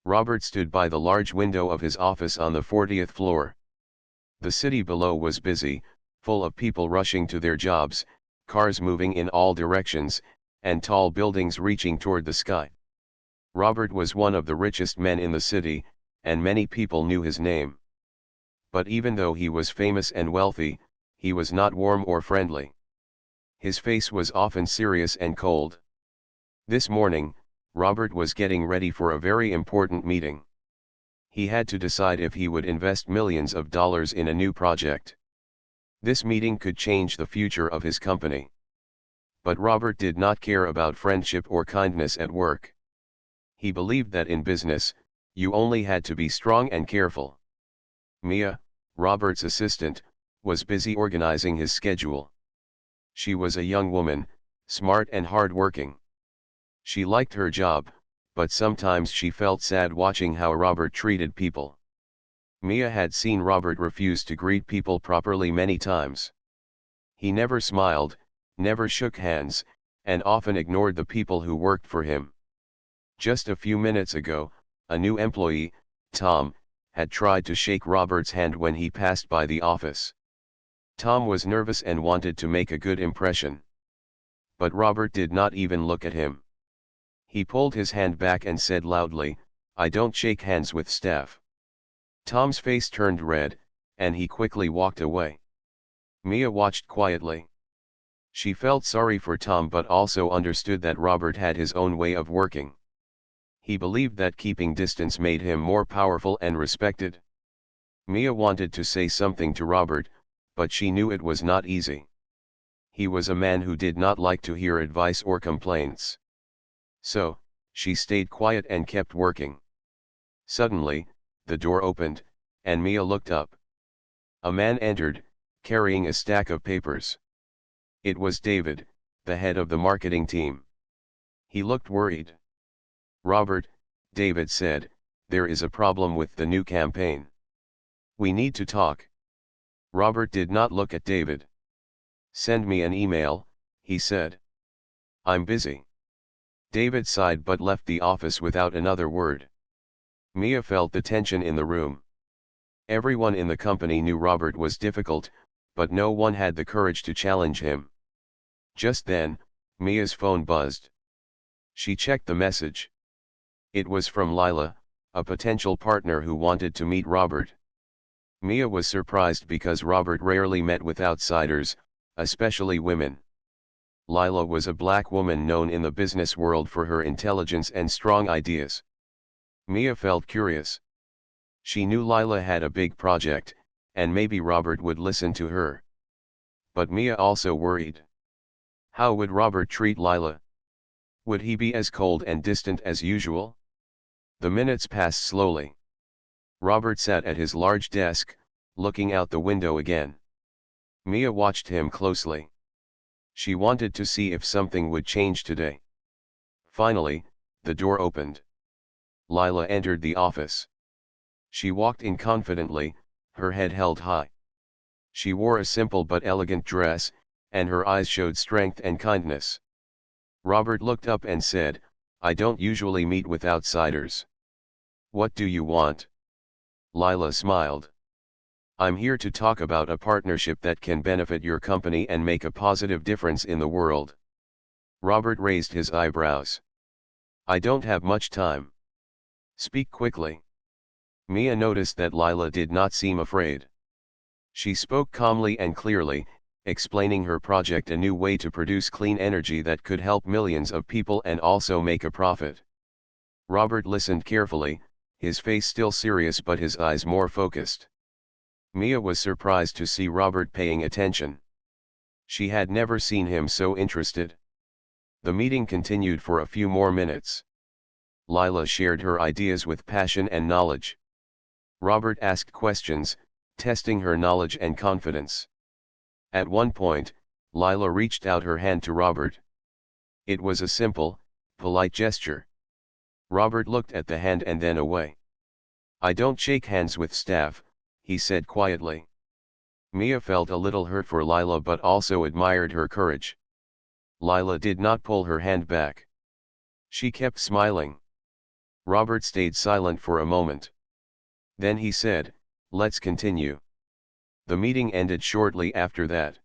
Robert stood by the large window of his office on the 40th floor. The city below was busy, full of people rushing to their jobs, cars moving in all directions, and tall buildings reaching toward the sky. Robert was one of the richest men in the city, and many people knew his name. But even though he was famous and wealthy, he was not warm or friendly. His face was often serious and cold. This morning, Robert was getting ready for a very important meeting. He had to decide if he would invest millions of dollars in a new project. This meeting could change the future of his company. But Robert did not care about friendship or kindness at work. He believed that in business, you only had to be strong and careful. Mia, Robert's assistant, was busy organizing his schedule. She was a young woman, smart and hard-working. She liked her job, but sometimes she felt sad watching how Robert treated people. Mia had seen Robert refuse to greet people properly many times. He never smiled, never shook hands, and often ignored the people who worked for him. Just a few minutes ago, a new employee, Tom, had tried to shake Robert's hand when he passed by the office. Tom was nervous and wanted to make a good impression. But Robert did not even look at him. He pulled his hand back and said loudly, "I don't shake hands with staff." Tom's face turned red, and he quickly walked away. Mia watched quietly. She felt sorry for Tom but also understood that Robert had his own way of working. He believed that keeping distance made him more powerful and respected. Mia wanted to say something to Robert, but she knew it was not easy. He was a man who did not like to hear advice or complaints. So, she stayed quiet and kept working. Suddenly, the door opened, and Mia looked up. A man entered, carrying a stack of papers. It was David, the head of the marketing team. He looked worried. "Robert," David said, "there is a problem with the new campaign. We need to talk." Robert did not look at David. "Send me an email," he said. "I'm busy." David sighed but left the office without another word. Mia felt the tension in the room. Everyone in the company knew Robert was difficult, but no one had the courage to challenge him. Just then, Mia's phone buzzed. She checked the message. It was from Lila, a potential partner who wanted to meet Robert. Mia was surprised because Robert rarely met with outsiders, especially women. Lila was a black woman known in the business world for her intelligence and strong ideas. Mia felt curious. She knew Lila had a big project, and maybe Robert would listen to her. But Mia also worried. How would Robert treat Lila? Would he be as cold and distant as usual? The minutes passed slowly. Robert sat at his large desk, looking out the window again. Mia watched him closely. She wanted to see if something would change today. Finally, the door opened. Lila entered the office. She walked in confidently, her head held high. She wore a simple but elegant dress, and her eyes showed strength and kindness. Robert looked up and said, "I don't usually meet with outsiders." "What do you want?" Lila smiled. "I'm here to talk about a partnership that can benefit your company and make a positive difference in the world." Robert raised his eyebrows. "I don't have much time. Speak quickly." Mia noticed that Lila did not seem afraid. She spoke calmly and clearly, explaining her project, a new way to produce clean energy that could help millions of people and also make a profit. Robert listened carefully, his face still serious but his eyes more focused. Mia was surprised to see Robert paying attention. She had never seen him so interested. The meeting continued for a few more minutes. Lila shared her ideas with passion and knowledge. Robert asked questions, testing her knowledge and confidence. At one point, Lila reached out her hand to Robert. It was a simple, polite gesture. Robert looked at the hand and then away. "I don't shake hands with staff," he said quietly. Mia felt a little hurt for Lila but also admired her courage. Lila did not pull her hand back. She kept smiling. Robert stayed silent for a moment. Then he said, "Let's continue." The meeting ended shortly after that.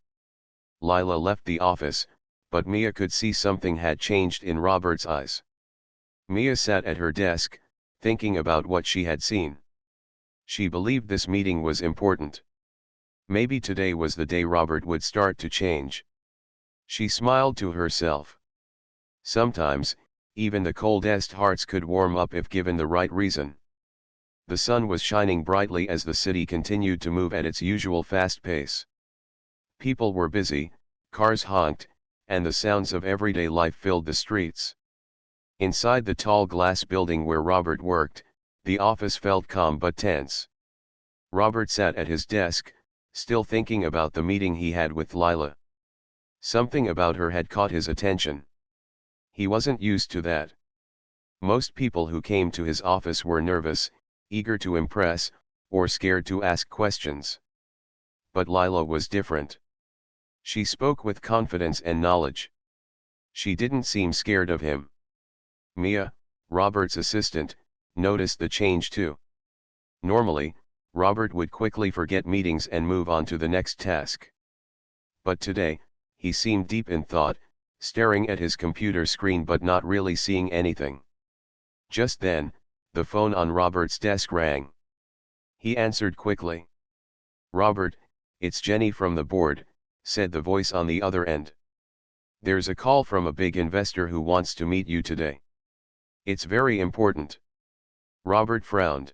Lila left the office, but Mia could see something had changed in Robert's eyes. Mia sat at her desk, thinking about what she had seen. She believed this meeting was important. Maybe today was the day Robert would start to change. She smiled to herself. Sometimes, even the coldest hearts could warm up if given the right reason. The sun was shining brightly as the city continued to move at its usual fast pace. People were busy, cars honked, and the sounds of everyday life filled the streets. Inside the tall glass building where Robert worked, the office felt calm but tense. Robert sat at his desk, still thinking about the meeting he had with Lila. Something about her had caught his attention. He wasn't used to that. Most people who came to his office were nervous, eager to impress, or scared to ask questions. But Lila was different. She spoke with confidence and knowledge. She didn't seem scared of him. Mia, Robert's assistant, noticed the change too. Normally, Robert would quickly forget meetings and move on to the next task. But today, he seemed deep in thought, staring at his computer screen but not really seeing anything. Just then, the phone on Robert's desk rang. He answered quickly. "Robert, it's Jenny from the board," said the voice on the other end. "There's a call from a big investor who wants to meet you today. It's very important." Robert frowned.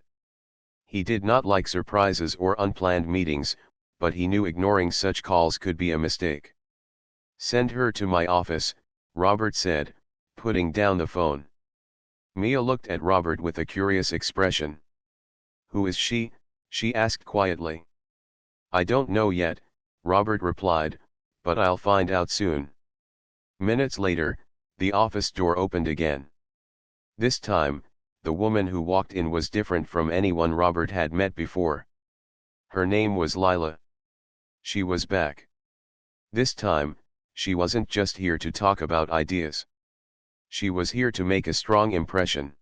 He did not like surprises or unplanned meetings, but he knew ignoring such calls could be a mistake. "Send her to my office," Robert said, putting down the phone. Mia looked at Robert with a curious expression. "Who is she?" she asked quietly. "I don't know yet," Robert replied, "but I'll find out soon." Minutes later, the office door opened again. This time, the woman who walked in was different from anyone Robert had met before. Her name was Lila. She was back. This time, she wasn't just here to talk about ideas. She was here to make a strong impression.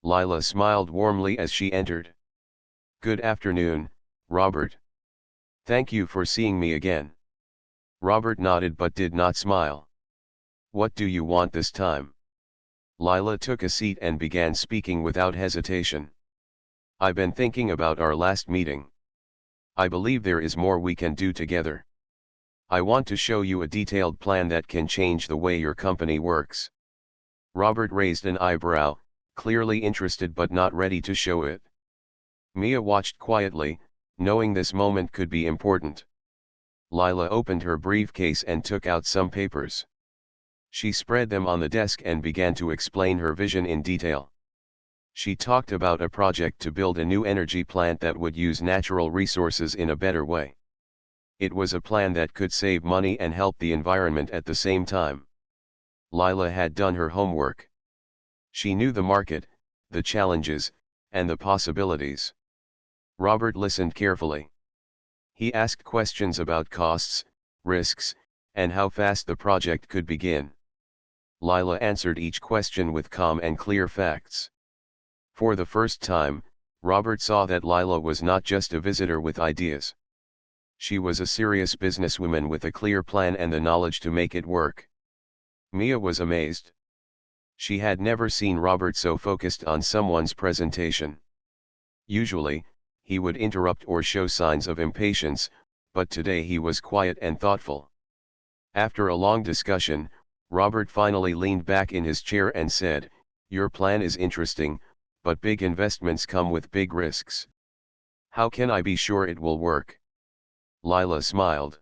Lila smiled warmly as she entered. "Good afternoon, Robert. Thank you for seeing me again." Robert nodded but did not smile. "What do you want this time?" Lila took a seat and began speaking without hesitation. "I've been thinking about our last meeting. I believe there is more we can do together. I want to show you a detailed plan that can change the way your company works." Robert raised an eyebrow, clearly interested but not ready to show it. Mia watched quietly, knowing this moment could be important. Lila opened her briefcase and took out some papers. She spread them on the desk and began to explain her vision in detail. She talked about a project to build a new energy plant that would use natural resources in a better way. It was a plan that could save money and help the environment at the same time. Lila had done her homework. She knew the market, the challenges, and the possibilities. Robert listened carefully. He asked questions about costs, risks, and how fast the project could begin. Lila answered each question with calm and clear facts. For the first time, Robert saw that Lila was not just a visitor with ideas. She was a serious businesswoman with a clear plan and the knowledge to make it work. Mia was amazed. She had never seen Robert so focused on someone's presentation. Usually, he would interrupt or show signs of impatience, but today he was quiet and thoughtful. After a long discussion, Robert finally leaned back in his chair and said, "Your plan is interesting, but big investments come with big risks. How can I be sure it will work?" Lila smiled.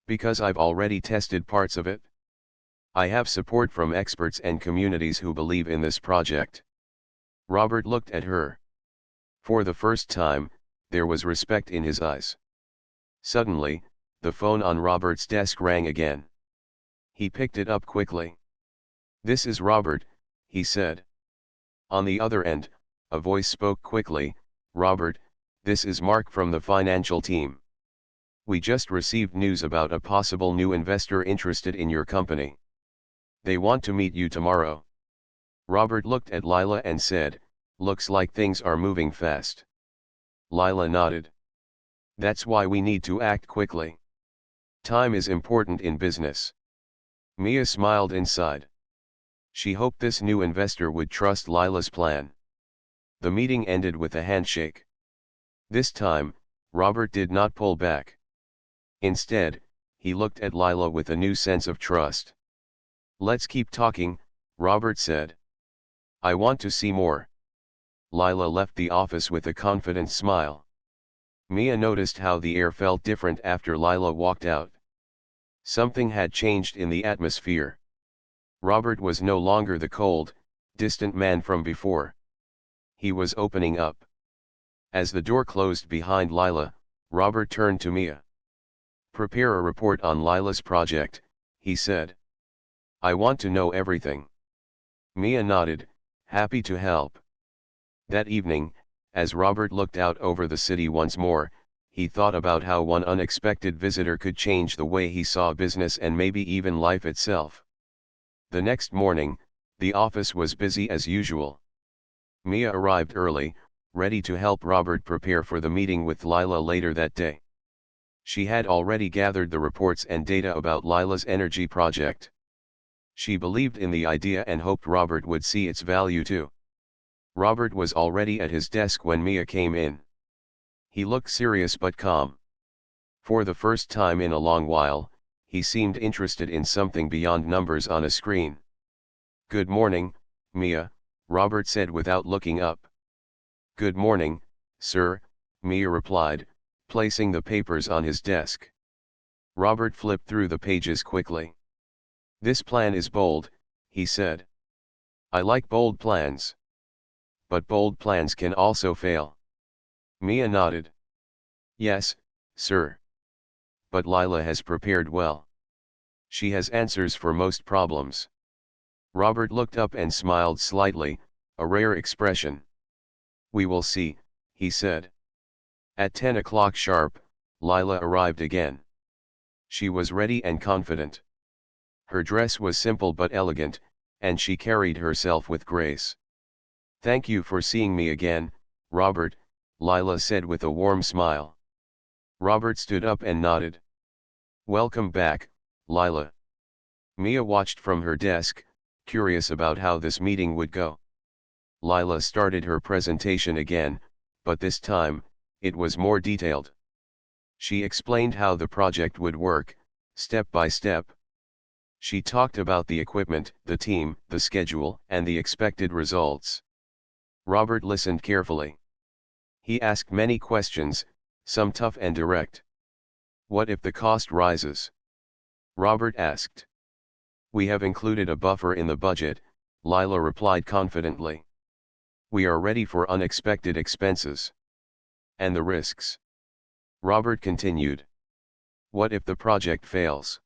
"Because I've already tested parts of it. I have support from experts and communities who believe in this project." Robert looked at her. For the first time, there was respect in his eyes. Suddenly, the phone on Robert's desk rang again. He picked it up quickly. "This is Robert," he said. On the other end, a voice spoke quickly, "Robert, this is Mark from the financial team. We just received news about a possible new investor interested in your company. They want to meet you tomorrow." Robert looked at Lila and said, "Looks like things are moving fast." Lila nodded. "That's why we need to act quickly. Time is important in business." Mia smiled inside. She hoped this new investor would trust Lila's plan. The meeting ended with a handshake. This time, Robert did not pull back. Instead, he looked at Lila with a new sense of trust. "Let's keep talking," Robert said. "I want to see more." Lila left the office with a confident smile. Mia noticed how the air felt different after Lila walked out. Something had changed in the atmosphere. Robert was no longer the cold, distant man from before. He was opening up. As the door closed behind Lila, Robert turned to Mia. "Prepare a report on Lila's project," he said. "I want to know everything." Mia nodded, happy to help. That evening, as Robert looked out over the city once more, he thought about how one unexpected visitor could change the way he saw business and maybe even life itself. The next morning, the office was busy as usual. Mia arrived early, ready to help Robert prepare for the meeting with Lila later that day. She had already gathered the reports and data about Lila's energy project. She believed in the idea and hoped Robert would see its value too. Robert was already at his desk when Mia came in. He looked serious but calm. For the first time in a long while, he seemed interested in something beyond numbers on a screen. "Good morning, Mia," Robert said without looking up. "Good morning, sir," Mia replied, placing the papers on his desk. Robert flipped through the pages quickly. "This plan is bold," he said. "I like bold plans. But bold plans can also fail." Mia nodded. "Yes, sir. But Lila has prepared well. She has answers for most problems." Robert looked up and smiled slightly, a rare expression. "We will see," he said. At 10 o'clock sharp, Lila arrived again. She was ready and confident. Her dress was simple but elegant, and she carried herself with grace. "Thank you for seeing me again, Robert," Lila said with a warm smile. Robert stood up and nodded. "Welcome back, Lila." Mia watched from her desk, curious about how this meeting would go. Lila started her presentation again, but this time, it was more detailed. She explained how the project would work, step by step. She talked about the equipment, the team, the schedule, and the expected results. Robert listened carefully. He asked many questions, some tough and direct. "What if the cost rises?" Robert asked. "We have included a buffer in the budget," Lila replied confidently. "We are ready for unexpected expenses." "And the risks?" Robert continued. "What if the project fails?"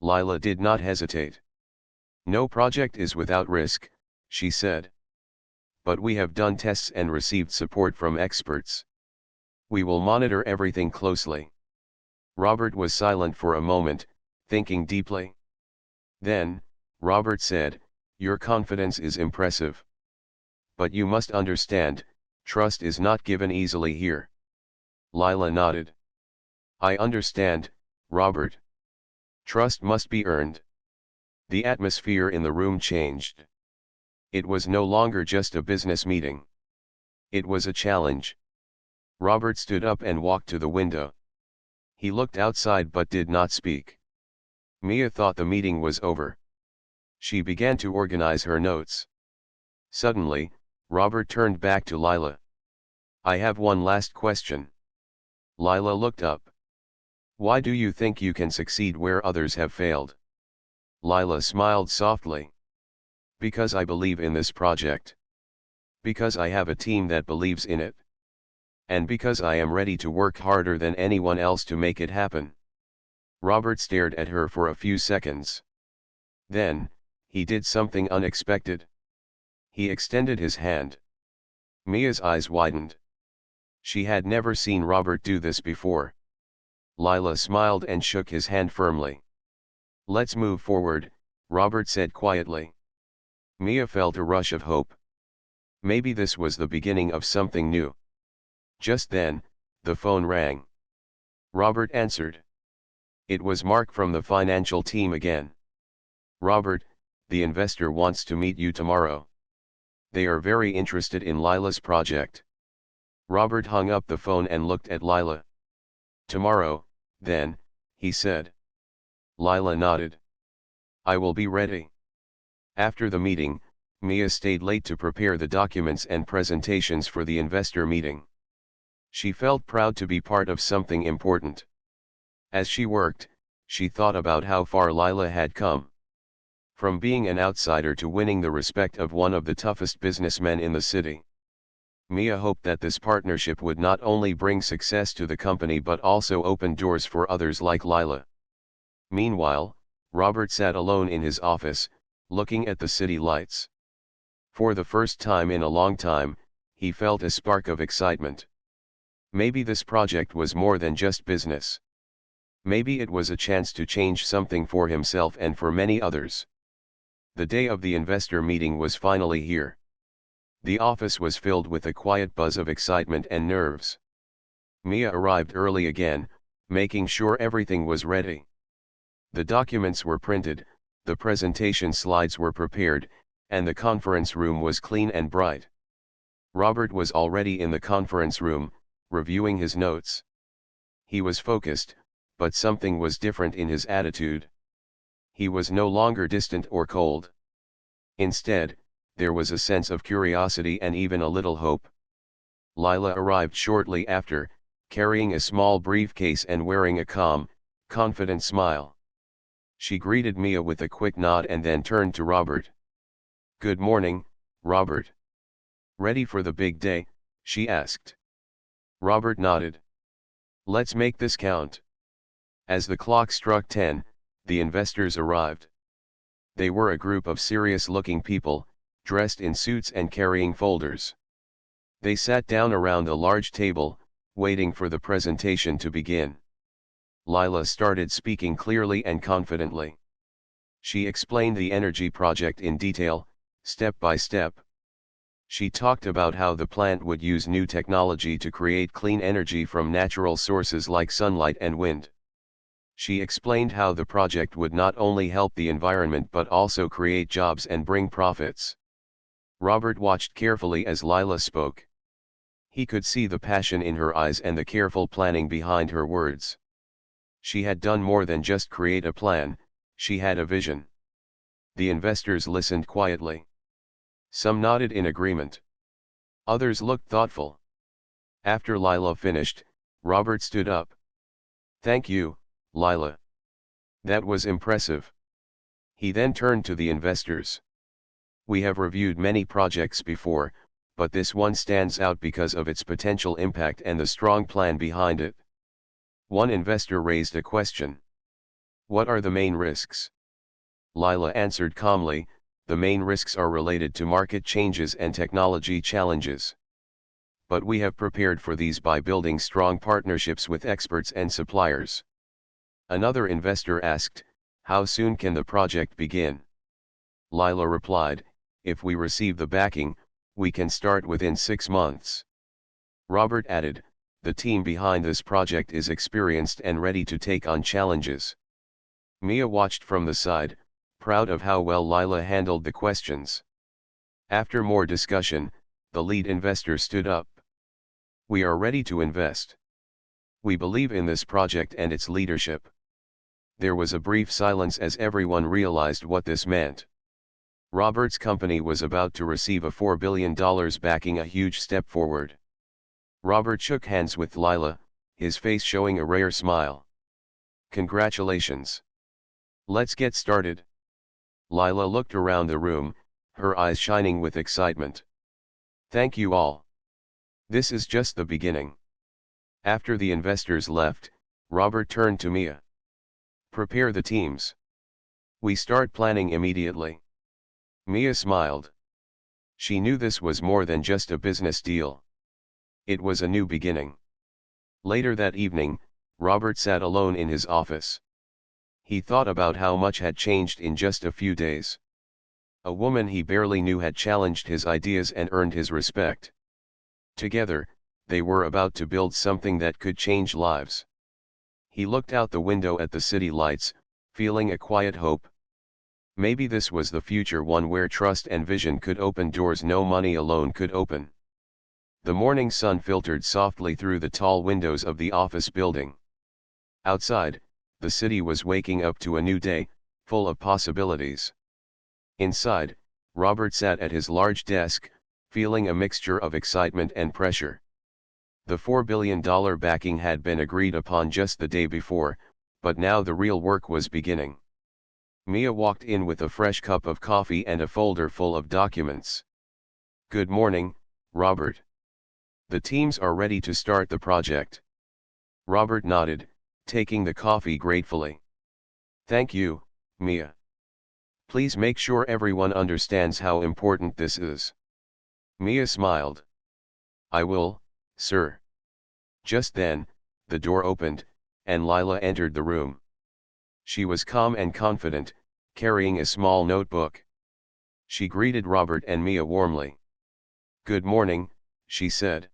Lila did not hesitate. "No project is without risk," she said. "But we have done tests and received support from experts. We will monitor everything closely." Robert was silent for a moment, thinking deeply. Then, Robert said, "Your confidence is impressive. But you must understand, trust is not given easily here." Lila nodded. "I understand, Robert. Trust must be earned." The atmosphere in the room changed. It was no longer just a business meeting. It was a challenge. Robert stood up and walked to the window. He looked outside but did not speak. Mia thought the meeting was over. She began to organize her notes. Suddenly, Robert turned back to Lila. "I have one last question." Lila looked up. "Why do you think you can succeed where others have failed?" Lila smiled softly. "Because I believe in this project. Because I have a team that believes in it. And because I am ready to work harder than anyone else to make it happen." Robert stared at her for a few seconds. Then, he did something unexpected. He extended his hand. Mia's eyes widened. She had never seen Robert do this before. Lila smiled and shook his hand firmly. "Let's move forward," Robert said quietly. Mia felt a rush of hope. Maybe this was the beginning of something new. Just then, the phone rang. Robert answered. It was Mark from the financial team again. Robert, the investor wants to meet you tomorrow. They are very interested in Lila's project. Robert hung up the phone and looked at Lila. Tomorrow, then, he said. Lila nodded. I will be ready. After the meeting, Mia stayed late to prepare the documents and presentations for the investor meeting. She felt proud to be part of something important. As she worked, she thought about how far Lila had come. From being an outsider to winning the respect of one of the toughest businessmen in the city. Mia hoped that this partnership would not only bring success to the company but also open doors for others like Lila. Meanwhile, Robert sat alone in his office, looking at the city lights. For the first time in a long time, he felt a spark of excitement. Maybe this project was more than just business. Maybe it was a chance to change something for himself and for many others. The day of the investor meeting was finally here. The office was filled with a quiet buzz of excitement and nerves. Mia arrived early again, making sure everything was ready. The documents were printed, the presentation slides were prepared, and the conference room was clean and bright. Robert was already in the conference room, reviewing his notes. He was focused, but something was different in his attitude. He was no longer distant or cold. Instead, there was a sense of curiosity and even a little hope. Lila arrived shortly after, carrying a small briefcase and wearing a calm, confident smile. She greeted Mia with a quick nod and then turned to Robert. Good morning, Robert. Ready for the big day? She asked. Robert nodded. Let's make this count. As the clock struck 10, the investors arrived. They were a group of serious-looking people, dressed in suits and carrying folders. They sat down around a large table, waiting for the presentation to begin. Lila started speaking clearly and confidently. She explained the energy project in detail, step by step. She talked about how the plant would use new technology to create clean energy from natural sources like sunlight and wind. She explained how the project would not only help the environment but also create jobs and bring profits. Robert watched carefully as Lila spoke. He could see the passion in her eyes and the careful planning behind her words. She had done more than just create a plan, she had a vision. The investors listened quietly. Some nodded in agreement. Others looked thoughtful. After Lila finished, Robert stood up. Thank you, Lila. That was impressive. He then turned to the investors. We have reviewed many projects before, but this one stands out because of its potential impact and the strong plan behind it. One investor raised a question. What are the main risks? Lila answered calmly, the main risks are related to market changes and technology challenges. But we have prepared for these by building strong partnerships with experts and suppliers. Another investor asked, how soon can the project begin? Lila replied, if we receive the backing, we can start within 6 months. Robert added, the team behind this project is experienced and ready to take on challenges. Mia watched from the side, proud of how well Lila handled the questions. After more discussion, the lead investor stood up. We are ready to invest. We believe in this project and its leadership. There was a brief silence as everyone realized what this meant. Robert's company was about to receive a $4 billion backing, a huge step forward. Robert shook hands with Lila, his face showing a rare smile. Congratulations. Let's get started. Lila looked around the room, her eyes shining with excitement. Thank you all. This is just the beginning. After the investors left, Robert turned to Mia. Prepare the teams. We start planning immediately. Mia smiled. She knew this was more than just a business deal. It was a new beginning. Later that evening, Robert sat alone in his office. He thought about how much had changed in just a few days. A woman he barely knew had challenged his ideas and earned his respect. Together, they were about to build something that could change lives. He looked out the window at the city lights, feeling a quiet hope. Maybe this was the future, one where trust and vision could open doors no money alone could open. The morning sun filtered softly through the tall windows of the office building. Outside, the city was waking up to a new day, full of possibilities. Inside, Robert sat at his large desk, feeling a mixture of excitement and pressure. The $4 billion backing had been agreed upon just the day before, but now the real work was beginning. Mia walked in with a fresh cup of coffee and a folder full of documents. "Good morning, Robert. The teams are ready to start the project." Robert nodded, taking the coffee gratefully. "Thank you, Mia. Please make sure everyone understands how important this is." Mia smiled. "I will, sir." Just then, the door opened, and Lila entered the room. She was calm and confident, carrying a small notebook. She greeted Robert and Mia warmly. "Good morning," she said.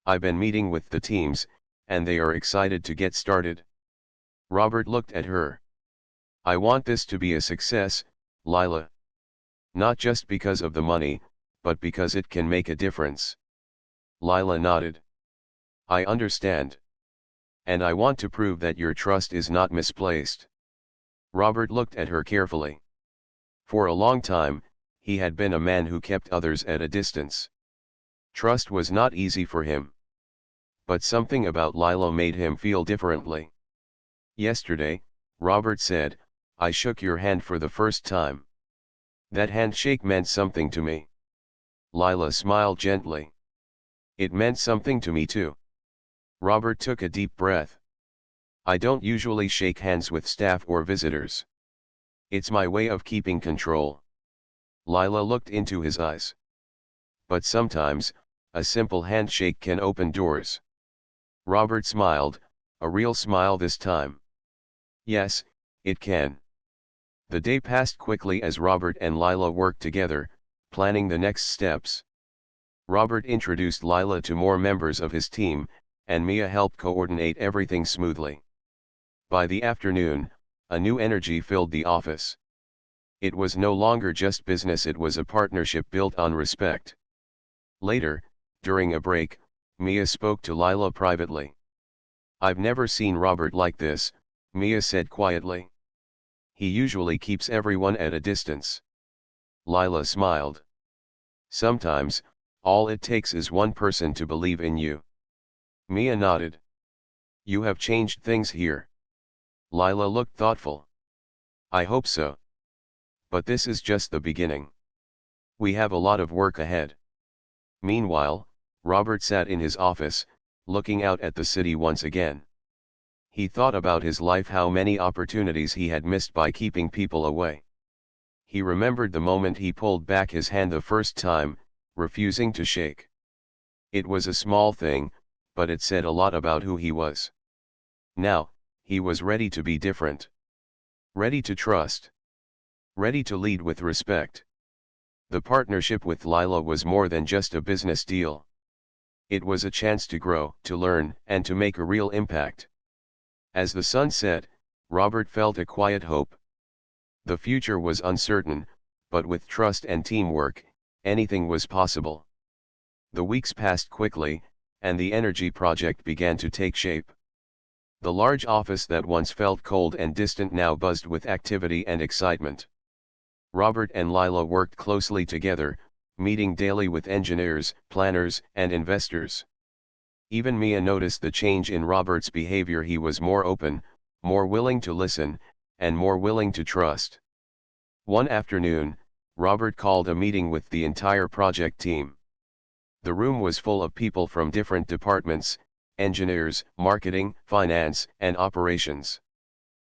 "I've been meeting with the teams, and they are excited to get started." Robert looked at her. "I want this to be a success, Lila. Not just because of the money, but because it can make a difference." Lila nodded. "I understand. And I want to prove that your trust is not misplaced." Robert looked at her carefully. For a long time, he had been a man who kept others at a distance. Trust was not easy for him. But something about Lila made him feel differently. "Yesterday," Robert said, "I shook your hand for the first time. That handshake meant something to me." Lila smiled gently. "It meant something to me too." Robert took a deep breath. "I don't usually shake hands with staff or visitors. It's my way of keeping control." Lila looked into his eyes. "But sometimes, a simple handshake can open doors." Robert smiled, a real smile this time. "Yes, it can." The day passed quickly as Robert and Lila worked together, planning the next steps. Robert introduced Lila to more members of his team, and Mia helped coordinate everything smoothly. By the afternoon, a new energy filled the office. It was no longer just business, it was a partnership built on respect. Later, during a break, Mia spoke to Lila privately. "I've never seen Robert like this," Mia said quietly. "He usually keeps everyone at a distance." Lila smiled. "Sometimes, all it takes is one person to believe in you." Mia nodded. "You have changed things here." Lila looked thoughtful. "I hope so. But this is just the beginning. We have a lot of work ahead." Meanwhile, Robert sat in his office, looking out at the city once again. He thought about his life, how many opportunities he had missed by keeping people away. He remembered the moment he pulled back his hand the first time, refusing to shake. It was a small thing, but it said a lot about who he was. Now, he was ready to be different. Ready to trust. Ready to lead with respect. The partnership with Lila was more than just a business deal. It was a chance to grow, to learn, and to make a real impact. As the sun set, Robert felt a quiet hope. The future was uncertain, but with trust and teamwork, anything was possible. The weeks passed quickly, and the energy project began to take shape. The large office that once felt cold and distant now buzzed with activity and excitement. Robert and Lila worked closely together, meeting daily with engineers, planners, and investors. Even Mia noticed the change in Robert's behavior. He was more open, more willing to listen, and more willing to trust. One afternoon, Robert called a meeting with the entire project team. The room was full of people from different departments: engineers, marketing, finance, and operations.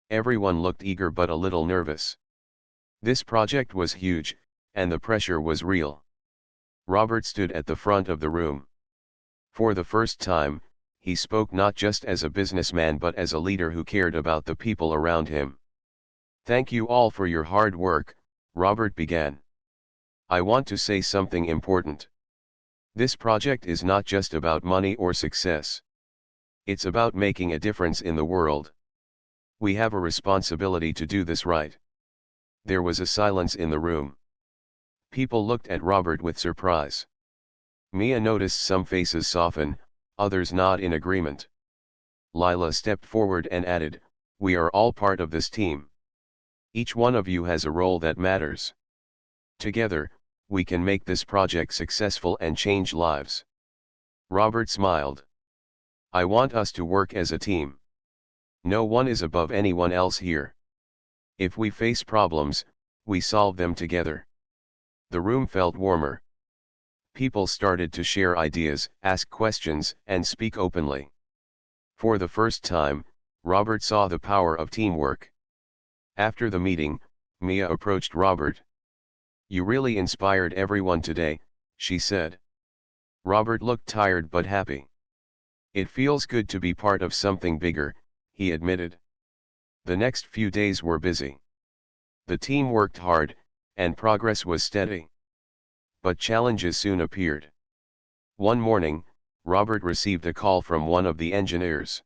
Everyone looked eager but a little nervous. This project was huge, and the pressure was real. Robert stood at the front of the room. For the first time, he spoke not just as a businessman but as a leader who cared about the people around him. "Thank you all for your hard work," Robert began. I want to say something important. This project is not just about money or success. It's about making a difference in the world. We have a responsibility to do this right. There was a silence in the room. People looked at Robert with surprise. Mia noticed some faces soften, others nod in agreement. Lila stepped forward and added, "We are all part of this team. Each one of you has a role that matters. Together, we can make this project successful and change lives." Robert smiled. "I want us to work as a team. No one is above anyone else here. If we face problems, we solve them together." The room felt warmer. People started to share ideas, ask questions, and speak openly. For the first time, Robert saw the power of teamwork. After the meeting, Mia approached Robert. "You really inspired everyone today," she said. Robert looked tired but happy. "It feels good to be part of something bigger," he admitted. The next few days were busy. The team worked hard, and progress was steady. But challenges soon appeared. One morning, Robert received a call from one of the engineers.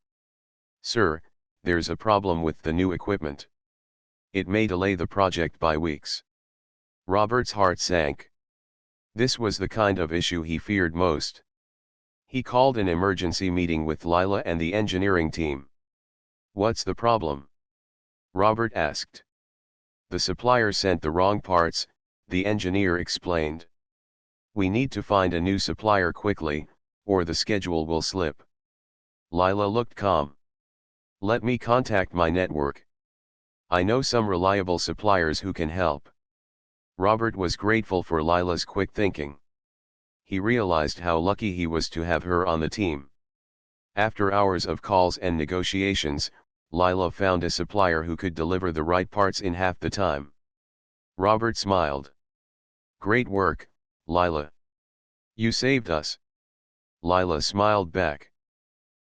"Sir, there's a problem with the new equipment. It may delay the project by weeks." Robert's heart sank. This was the kind of issue he feared most. He called an emergency meeting with Lila and the engineering team. "What's the problem?" Robert asked. "The supplier sent the wrong parts," the engineer explained. "We need to find a new supplier quickly, or the schedule will slip." Lila looked calm. "Let me contact my network. I know some reliable suppliers who can help." Robert was grateful for Lila's quick thinking. He realized how lucky he was to have her on the team. After hours of calls and negotiations, Lila found a supplier who could deliver the right parts in half the time. Robert smiled. "Great work, Lila. You saved us." Lila smiled back.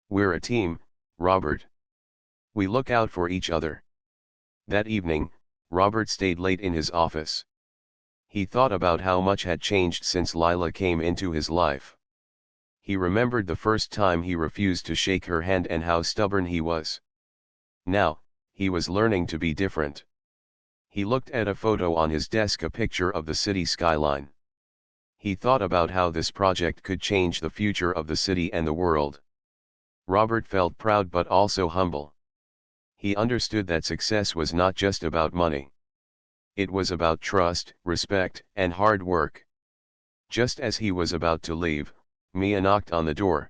"We're a team, Robert. We look out for each other." That evening, Robert stayed late in his office. He thought about how much had changed since Lila came into his life. He remembered the first time he refused to shake her hand and how stubborn he was. Now, he was learning to be different. He looked at a photo on his desk, a picture of the city skyline. He thought about how this project could change the future of the city and the world. Robert felt proud but also humble. He understood that success was not just about money. It was about trust, respect, and hard work. Just as he was about to leave, Mia knocked on the door.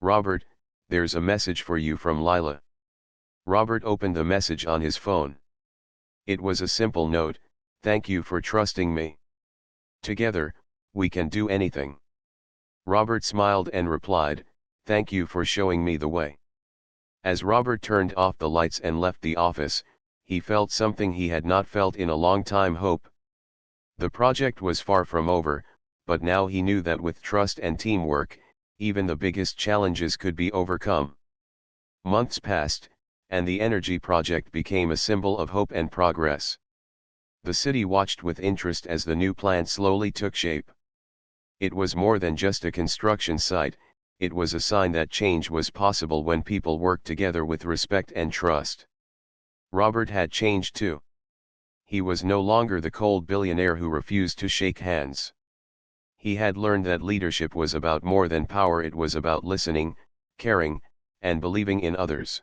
"Robert, there's a message for you from Lila." Robert opened the message on his phone. It was a simple note: "Thank you for trusting me. Together, we can do anything." Robert smiled and replied, "Thank you for showing me the way." As Robert turned off the lights and left the office, he felt something he had not felt in a long time: hope. The project was far from over, but now he knew that with trust and teamwork, even the biggest challenges could be overcome. Months passed, and the energy project became a symbol of hope and progress. The city watched with interest as the new plant slowly took shape. It was more than just a construction site, it was a sign that change was possible when people worked together with respect and trust. Robert had changed too. He was no longer the cold billionaire who refused to shake hands. He had learned that leadership was about more than power, it was about listening, caring, and believing in others.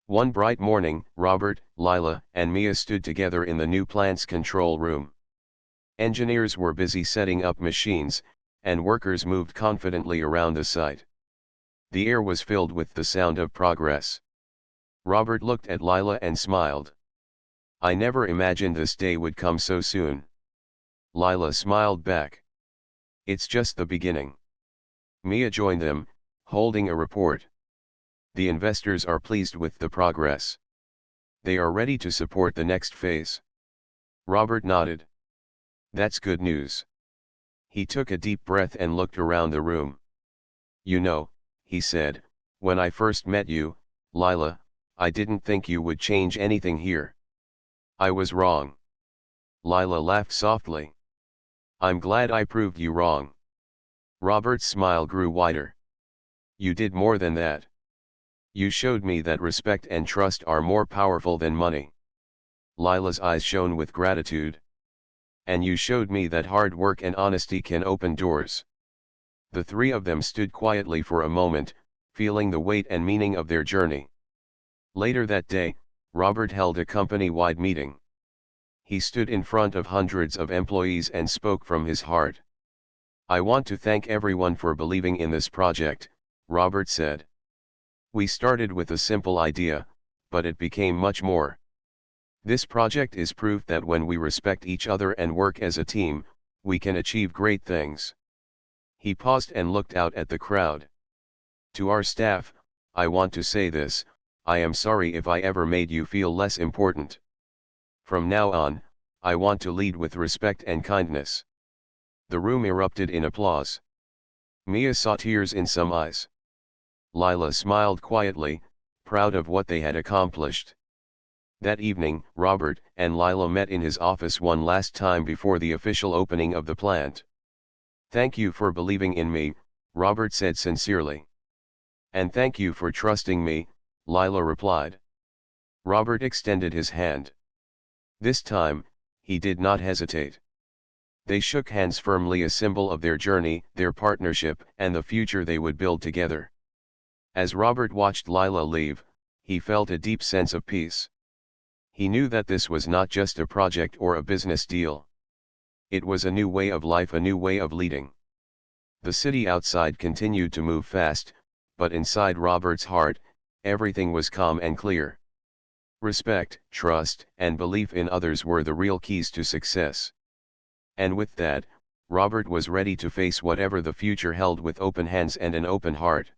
One bright morning, Robert, Lila, and Mia stood together in the new plant's control room. Engineers were busy setting up machines, and workers moved confidently around the site. The air was filled with the sound of progress. Robert looked at Lila and smiled. "I never imagined this day would come so soon." Lila smiled back. "It's just the beginning." Mia joined them, holding a report. "The investors are pleased with the progress. They are ready to support the next phase." Robert nodded. "That's good news." He took a deep breath and looked around the room. "You know," he said, "when I first met you, Lila, I didn't think you would change anything here." "I was wrong." Lila laughed softly. I'm glad I proved you wrong. Robert's smile grew wider. You did more than that. You showed me that respect and trust are more powerful than money. Lila's eyes shone with gratitude. And you showed me that hard work and honesty can open doors. The three of them stood quietly for a moment, feeling the weight and meaning of their journey. Later that day, Robert held a company-wide meeting. He stood in front of hundreds of employees and spoke from his heart. I want to thank everyone for believing in this project, Robert said. We started with a simple idea, but it became much more. This project is proof that when we respect each other and work as a team, we can achieve great things. He paused and looked out at the crowd. To our staff, I want to say this: I am sorry if I ever made you feel less important. From now on, I want to lead with respect and kindness. The room erupted in applause. Mia saw tears in some eyes. Lila smiled quietly, proud of what they had accomplished. That evening, Robert and Lila met in his office one last time before the official opening of the plant. Thank you for believing in me, Robert said sincerely. And thank you for trusting me, Lila replied. Robert extended his hand. This time, he did not hesitate. They shook hands firmly, a symbol of their journey, their partnership, and the future they would build together. As Robert watched Lila leave, he felt a deep sense of peace. He knew that this was not just a project or a business deal. It was a new way of life, a new way of leading. The city outside continued to move fast, but inside Robert's heart, everything was calm and clear. Respect, trust, and belief in others were the real keys to success. And with that, Robert was ready to face whatever the future held with open hands and an open heart.